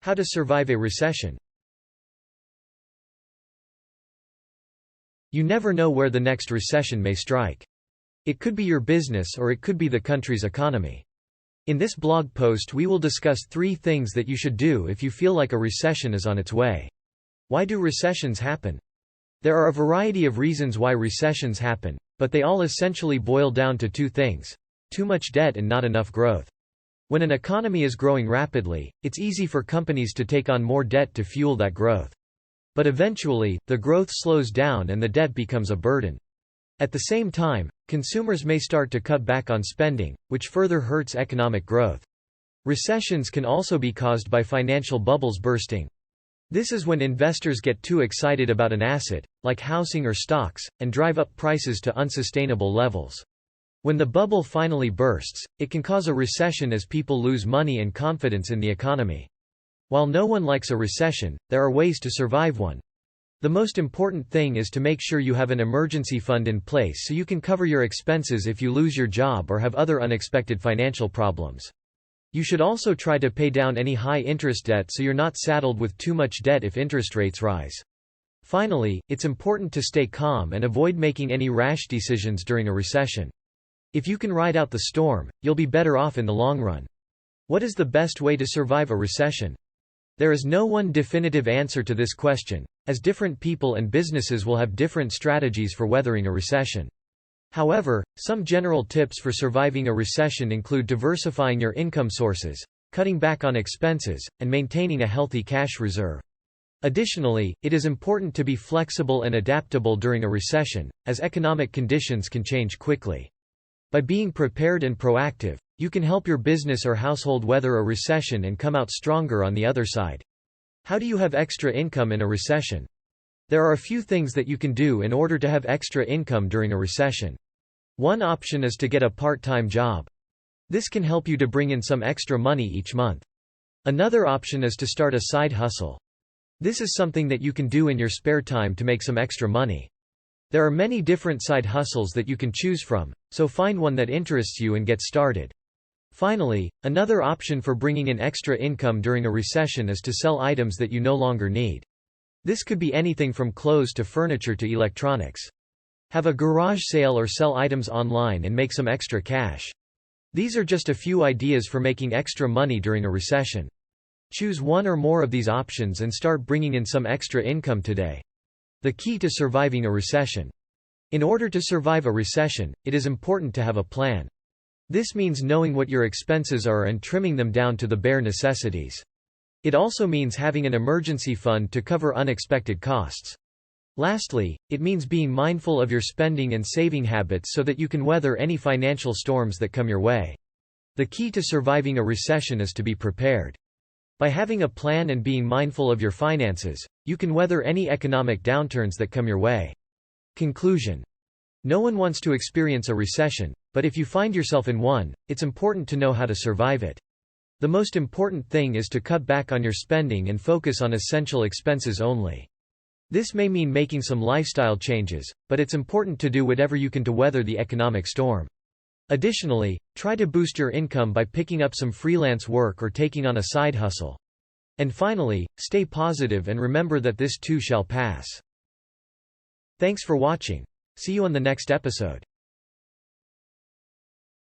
How to Survive a Recession. You never know where the next recession may strike. It could be your business or it could be the country's economy. In this blog post we will discuss 3 things that you should do if you feel like a recession is on its way. Why do recessions happen? There are a variety of reasons why recessions happen, but they all essentially boil down to 2 things: too much debt and not enough growth. When an economy is growing rapidly, it's easy for companies to take on more debt to fuel that growth. But eventually, the growth slows down and the debt becomes a burden. At the same time, consumers may start to cut back on spending, which further hurts economic growth. Recessions can also be caused by financial bubbles bursting. This is when investors get too excited about an asset, like housing or stocks, and drive up prices to unsustainable levels. When the bubble finally bursts, it can cause a recession as people lose money and confidence in the economy. While no one likes a recession, there are ways to survive one. The most important thing is to make sure you have an emergency fund in place so you can cover your expenses if you lose your job or have other unexpected financial problems. You should also try to pay down any high-interest debt so you're not saddled with too much debt if interest rates rise. Finally, it's important to stay calm and avoid making any rash decisions during a recession. If you can ride out the storm, you'll be better off in the long run. What is the best way to survive a recession? There is no one definitive answer to this question, as different people and businesses will have different strategies for weathering a recession. However, some general tips for surviving a recession include diversifying your income sources, cutting back on expenses, and maintaining a healthy cash reserve. Additionally, it is important to be flexible and adaptable during a recession, as economic conditions can change quickly. By being prepared and proactive, you can help your business or household weather a recession and come out stronger on the other side. How do you have extra income in a recession? There are a few things that you can do in order to have extra income during a recession. One option is to get a part-time job. This can help you to bring in some extra money each month. Another option is to start a side hustle. This is something that you can do in your spare time to make some extra money. There are many different side hustles that you can choose from, so find one that interests you and get started. Finally, another option for bringing in extra income during a recession is to sell items that you no longer need. This could be anything from clothes to furniture to electronics. Have a garage sale or sell items online and make some extra cash. These are just a few ideas for making extra money during a recession. Choose one or more of these options and start bringing in some extra income today. The key to surviving a recession. In order to survive a recession, it is important to have a plan. This means knowing what your expenses are and trimming them down to the bare necessities. It also means having an emergency fund to cover unexpected costs. Lastly, it means being mindful of your spending and saving habits so that you can weather any financial storms that come your way. The key to surviving a recession is to be prepared. By having a plan and being mindful of your finances, you can weather any economic downturns that come your way. Conclusion. No one wants to experience a recession, but if you find yourself in one, it's important to know how to survive it. The most important thing is to cut back on your spending and focus on essential expenses only. This may mean making some lifestyle changes, but it's important to do whatever you can to weather the economic storm. Additionally, try to boost your income by picking up some freelance work or taking on a side hustle. And finally, stay positive and remember that this too shall pass. Thanks for watching. See you on the next episode.